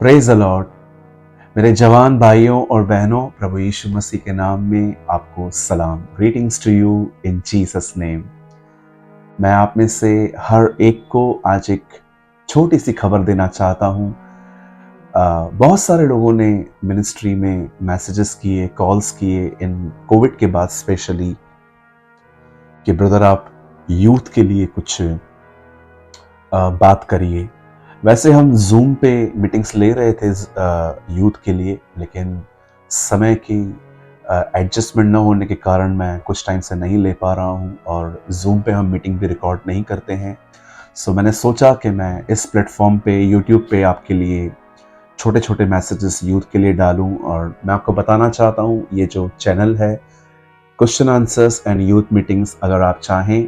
Praise the Lord. मेरे जवान भाइयों और बहनों, प्रभु यीशु मसीह के नाम में आपको सलाम। Greetings to you in Jesus name. मैं आप में से हर एक को आज एक छोटी सी खबर देना चाहता हूँ। बहुत सारे लोगों ने मिनिस्ट्री में मैसेजेस किए, कॉल्स किए इन कोविड के बाद स्पेशली कि ब्रदर आप यूथ के लिए कुछ बात करिए। वैसे हम जूम पे मीटिंग्स ले रहे थे यूथ के लिए, लेकिन समय की एडजस्टमेंट न होने के कारण मैं कुछ टाइम से नहीं ले पा रहा हूँ और जूम पे हम मीटिंग भी रिकॉर्ड नहीं करते हैं। सो मैंने सोचा कि मैं इस प्लेटफॉर्म पे, यूट्यूब पे आपके लिए छोटे छोटे मैसेजेस यूथ के लिए डालूं। और मैं आपको बताना चाहता हूँ, ये जो चैनल है question answers and youth meetings, अगर आप चाहें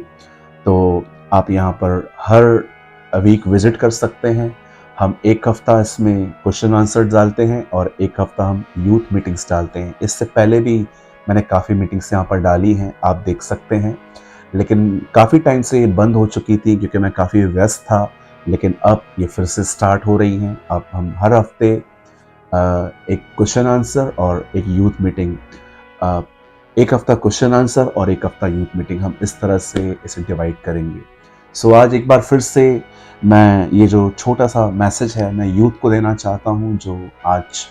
तो आप यहाँ पर हर वीक विजिट कर सकते हैं। हम एक हफ्ता इसमें क्वेश्चन आंसर डालते हैं और एक हफ्ता हम यूथ मीटिंग्स डालते हैं। इससे पहले भी मैंने काफ़ी मीटिंग्स यहाँ पर डाली हैं, आप देख सकते हैं। लेकिन काफ़ी टाइम से ये बंद हो चुकी थी क्योंकि मैं काफ़ी व्यस्त था, लेकिन अब ये फिर से स्टार्ट हो रही हैं। अब हम हर हफ्ते एक क्वेश्चन आंसर और एक यूथ मीटिंग, एक हफ्ता क्वेश्चन आंसर और एक हफ्ता यूथ मीटिंग, हम इस तरह से इसे डिवाइड करेंगे। सो आज एक बार फिर से मैं ये जो छोटा सा मैसेज है मैं यूथ को देना चाहता हूँ, जो आज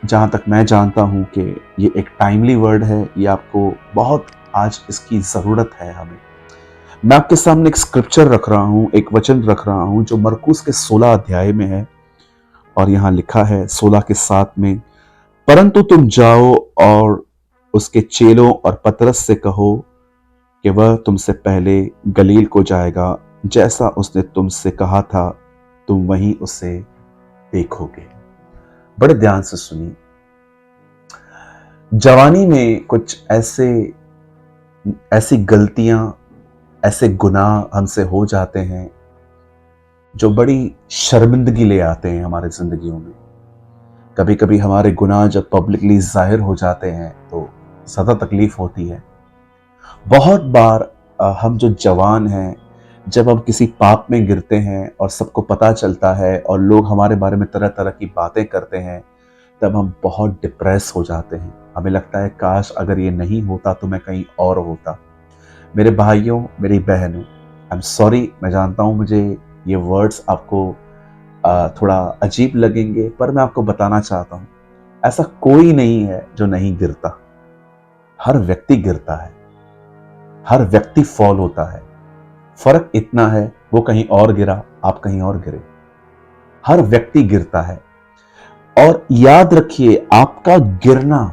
जहाँ तक मैं जानता हूँ कि ये एक टाइमली वर्ड है। ये आपको बहुत आज इसकी ज़रूरत है हमें। मैं आपके सामने एक स्क्रिप्चर रख रहा हूँ, एक वचन रख रहा हूँ जो मरकुस के 16 अध्याय में है। और यहाँ लिखा है 16 के 7 में, परंतु तुम जाओ और उसके चेलों और पतरस से कहो कि वह तुमसे पहले गलील को जाएगा, जैसा उसने तुमसे कहा था तुम वहीं उसे देखोगे। बड़े ध्यान से सुनिए। जवानी में कुछ ऐसी गलतियां, ऐसे गुनाह हमसे हो जाते हैं जो बड़ी शर्मिंदगी ले आते हैं हमारे जिंदगियों में। कभी कभी हमारे गुनाह जब पब्लिकली जाहिर हो जाते हैं तो ज़्यादा तकलीफ होती है। बहुत बार हम जो जवान हैं, जब हम किसी पाप में गिरते हैं और सबको पता चलता है और लोग हमारे बारे में तरह तरह की बातें करते हैं, तब हम बहुत डिप्रेस हो जाते हैं। हमें लगता है काश अगर ये नहीं होता तो मैं कहीं और होता। मेरे भाइयों, मेरी बहनों, आई एम सॉरी, मैं जानता हूँ मुझे ये वर्ड्स आपको थोड़ा अजीब लगेंगे, पर मैं आपको बताना चाहता हूँ ऐसा कोई नहीं है जो नहीं गिरता। हर व्यक्ति गिरता है, हर व्यक्ति फॉल होता है। फर्क इतना है वो कहीं और गिरा, आप कहीं और गिरे। हर व्यक्ति गिरता है। और याद रखिए, आपका गिरना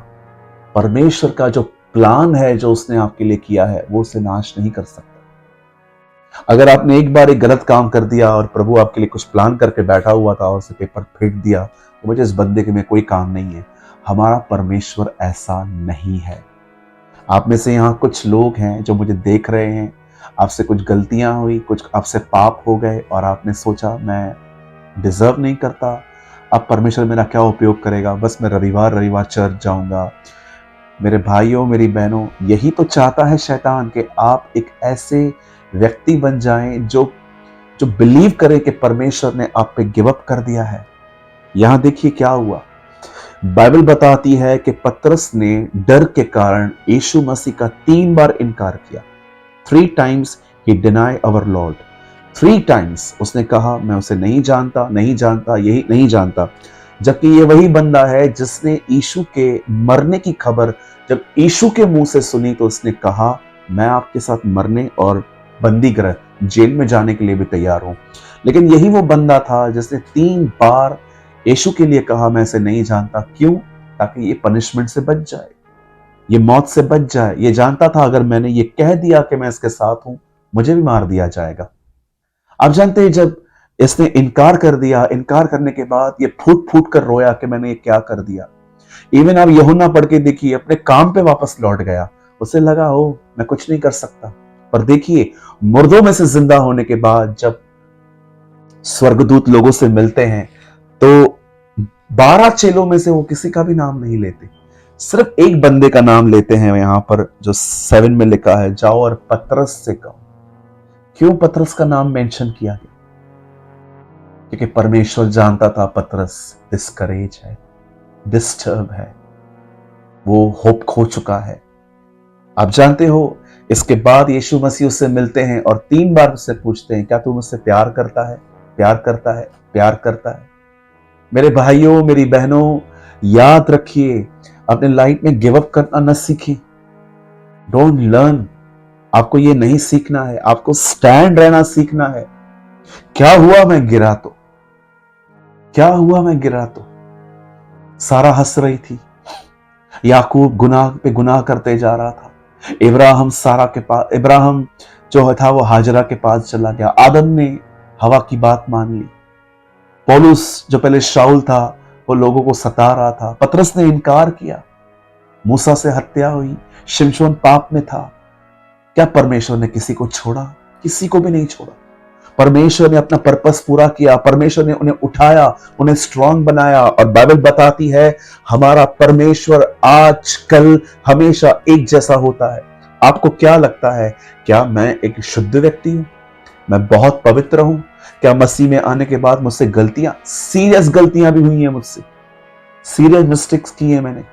परमेश्वर का जो प्लान है, जो उसने आपके लिए किया है, वो उसे नाश नहीं कर सकता। अगर आपने एक बार एक गलत काम कर दिया और प्रभु आपके लिए कुछ प्लान करके बैठा हुआ था और उसे पेपर फेंक दिया, तो मुझे इस बंदे के में कोई काम नहीं है। हमारा परमेश्वर ऐसा नहीं है। आप में से यहाँ कुछ लोग हैं जो मुझे देख रहे हैं, आपसे कुछ गलतियां हुई, कुछ आपसे पाप हो गए और आपने सोचा मैं डिजर्व नहीं करता, अब परमेश्वर मेरा क्या उपयोग करेगा, बस मैं रविवार रविवार चर्च जाऊंगा। मेरे भाइयों, मेरी बहनों, यही तो चाहता है शैतान कि आप एक ऐसे व्यक्ति बन जाएं जो जो बिलीव करे कि परमेश्वर ने आप पे गिव अप कर दिया है। यहां देखिए क्या हुआ। बाइबल बताती है कि पतरस ने डर के कारण यीशु मसीह का 3 बार इनकार किया। 3 times he denied our Lord। 3 times उसने कहा मैं उसे नहीं जानता, नहीं जानता, यही नहीं जानता। जबकि ये वही बंदा है जिसने यीशु के मरने की खबर जब यीशु के मुंह से सुनी तो उसने कहा मैं आपके साथ मरने और बंदी गृह, जेल में जाने के लिए भी तैयार हूं। लेकिन यही वो बंदा था जिसने 3 बार यीशु के लिए कहा मैं इसे नहीं जानता। क्यों? ताकि ये पनिशमेंट से बच जाए, ये मौत से बच जाए। ये जानता था अगर मैंने ये कह दिया कि मैं इसके साथ हूं, मुझे भी मार दिया जाएगा। आप जानते हैं, जब इसने इनकार कर दिया, इनकार करने के बाद ये फूट फूट कर रोया कि मैंने ये क्या कर दिया। इवन आप यूहन्ना पढ़ के देखिए, अपने काम पे वापस लौट गया। उसे लगा ओ मैं कुछ नहीं कर सकता। पर देखिए, मुर्दों में से जिंदा होने के बाद जब स्वर्गदूत लोगों से मिलते हैं तो 12 चेलों में से वो किसी का भी नाम नहीं लेते, सिर्फ एक बंदे का नाम लेते हैं। यहां पर जो 7 में लिखा है, जाओ और पतरस से कहो। क्यों पतरस का नाम मेंशन किया गया? क्योंकि परमेश्वर जानता था पतरस डिस्करेज है, डिस्टर्ब है, वो होप खो चुका है। आप जानते हो, इसके बाद यीशु मसीह उससे मिलते हैं और 3 बार उससे पूछते हैं, क्या तू मुझसे प्यार करता है, प्यार करता है, प्यार करता है। मेरे भाइयों, मेरी बहनों, याद रखिए, अपने लाइफ में गिव अप करना न सीखें। Don't learn. आपको ये नहीं सीखना है, आपको स्टैंड रहना सीखना है। क्या हुआ मैं गिरा तो, क्या हुआ मैं गिरा तो। सारा हंस रही थी, याकूब गुनाह पे गुनाह करते जा रहा था, इब्राहिम जो था वो हाजरा के पास चला गया, आदम ने हवा की बात मान ली, पौलुस जो पहले शाऊल था वो लोगों को सता रहा था, पतरस ने इनकार किया, मूसा से हत्या हुई, शिमशोन पाप में था। क्या परमेश्वर ने किसी को छोड़ा? किसी को भी नहीं छोड़ा। परमेश्वर ने अपना पर्पस पूरा किया, परमेश्वर ने उन्हें उठाया, उन्हें स्ट्रांग बनाया। और बाइबल बताती है हमारा परमेश्वर आज कल हमेशा एक जैसा होता है। आपको क्या लगता है, क्या मैं एक शुद्ध व्यक्ति हूं? मैं बहुत पवित्र हूं? क्या मसीह में आने के बाद मुझसे गलतियां, सीरियस गलतियां भी हुई हैं मुझसे, सीरियस मिस्टेक्स की है मैंने,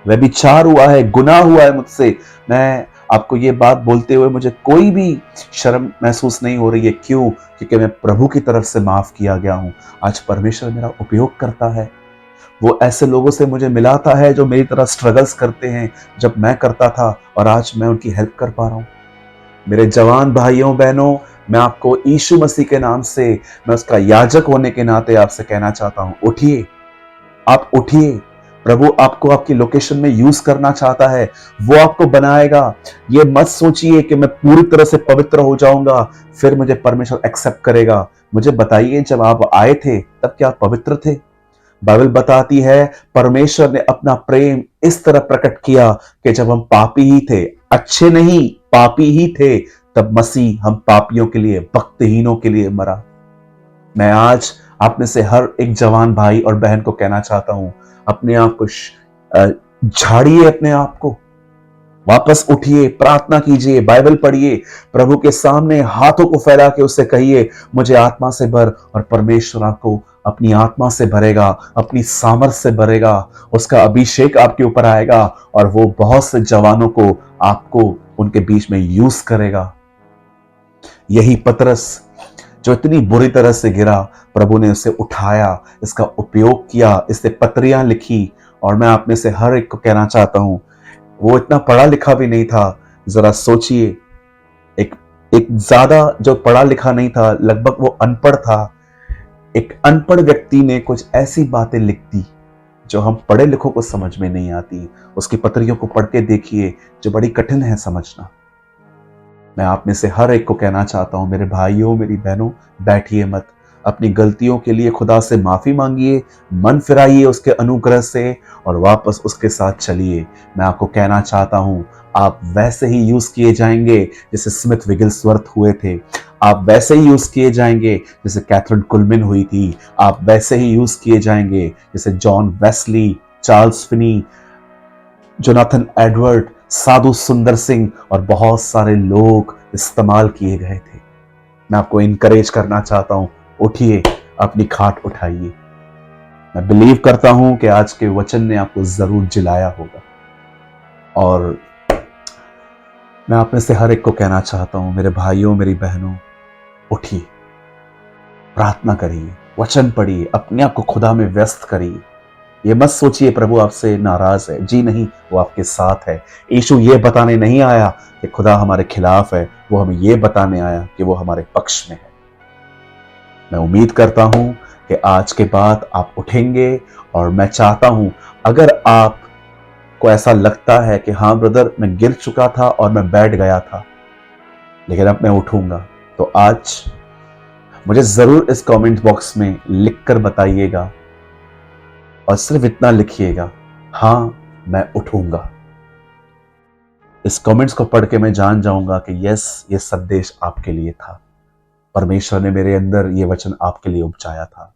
व्यभिचार हुआ है, गुनाह हुआ है मुझसे। मैं आपको ये बात बोलते हुए मुझे कोई भी शर्म महसूस नहीं हो रही है। क्यों? क्योंकि मैं प्रभु की तरफ से माफ किया गया हूं। आज परमेश्वर मेरा उपयोग करता है, वो ऐसे लोगों से मुझे मिलाता है जो मेरी तरह स्ट्रगल्स करते हैं जब मैं करता था, और आज मैं उनकी हेल्प कर पा रहा हूं। मेरे जवान भाइयों बहनों, मैं आपको यीशु मसीह के नाम से, मैं उसका याजक होने के नाते आपसे कहना चाहता हूं, उठिए, आप उठिए। प्रभु आपको आपकी लोकेशन में यूज करना चाहता है, वो आपको बनाएगा। ये मत सोचिए कि मैं पूरी तरह से पवित्र हो जाऊंगा फिर मुझे परमेश्वर एक्सेप्ट करेगा। मुझे बताइए, जब आप आए थे तब क्या आप पवित्र थे? बाइबल बताती है परमेश्वर ने अपना प्रेम इस तरह प्रकट किया कि जब हम पापी ही थे, अच्छे नहीं, पापी ही थे, तब मसीह हम पापियों के लिए, भक्तहीनों के लिए मरा। मैं आज आप में से हर एक जवान भाई और बहन को कहना चाहता हूं, अपने आप को झाड़िए, अपने आप को वापस उठिए, प्रार्थना कीजिए, बाइबल पढ़िए, प्रभु के सामने हाथों को फैला के उससे कहिए, मुझे आत्मा से भर। और परमेश्वर आपको अपनी आत्मा से भरेगा, अपनी सामर्थ से भरेगा, उसका अभिषेक आपके ऊपर आएगा और वो बहुत से जवानों को आपको उनके बीच में यूज करेगा। यही पतरस जो इतनी बुरी तरह से गिरा, प्रभु ने उसे उठाया, इसका उपयोग किया, इससे पत्रियां लिखी। और मैं आप में से हर एक को कहना चाहता हूं, वो इतना पढ़ा लिखा भी नहीं था। जरा सोचिए, एक एक ज्यादा जो पढ़ा लिखा नहीं था, लगभग वो अनपढ़ था, एक अनपढ़ व्यक्ति ने कुछ ऐसी बातें लिख दी जो हम पढ़े लिखों को समझ में नहीं आती। उसकी पत्रियों को पढ़ के देखिए, जो बड़ी कठिन है समझना। मैं आप में से हर एक को कहना चाहता हूं, मेरे भाइयों, मेरी बहनों, बैठिए मत, अपनी गलतियों के लिए खुदा से माफी मांगिए, मन फिराइए उसके अनुग्रह से और वापस उसके साथ चलिए। मैं आपको कहना चाहता हूं, आप वैसे ही यूज किए जाएंगे जैसे स्मिथ विगिल्सवर्थ हुए थे, आप वैसे ही यूज किए जाएंगे जैसे कैथरीन कुलमिन हुई थी, आप वैसे ही यूज किए जाएंगे जैसे John Wesley, Charles Finney, Jonathan Edward, Sadhu Sundar Singh और बहुत सारे लोग इस्तेमाल किए गए थे। मैं आपको इनकरेज करना चाहता हूं, उठिए, अपनी खाट उठाइए। मैं बिलीव करता हूं कि आज के वचन ने आपको जरूर जिलाया होगा। और मैं आप में से हर एक को कहना चाहता हूं, मेरे भाइयों, मेरी बहनों, उठिए, प्रार्थना करिए, वचन पढ़िए, अपने आप को खुदा में व्यस्त करिए। ये मत सोचिए प्रभु आपसे नाराज है, जी नहीं, वो आपके साथ है। यीशु ये बताने नहीं आया कि खुदा हमारे खिलाफ है, वो हमें ये बताने आया कि वो हमारे पक्ष में है। मैं उम्मीद करता हूं कि आज के बाद आप उठेंगे। और मैं चाहता हूं, अगर आपको ऐसा लगता है कि हाँ ब्रदर, मैं गिर चुका था और मैं बैठ गया था लेकिन अब मैं उठूंगा, तो आज मुझे जरूर इस कमेंट बॉक्स में लिखकर बताइएगा। और सिर्फ इतना लिखिएगा, हाँ मैं उठूंगा। इस कमेंट्स को पढ़ के मैं जान जाऊंगा कि यस, ये संदेश आपके लिए था, परमेश्वर ने मेरे अंदर ये वचन आपके लिए उपजाया था।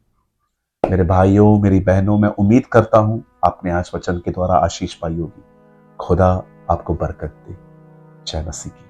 मेरे भाइयों, मेरी बहनों, मैं उम्मीद करता हूं आपने आज वचन के द्वारा आशीष पाई होगी। खुदा आपको बरकत दे। जय मसीह की।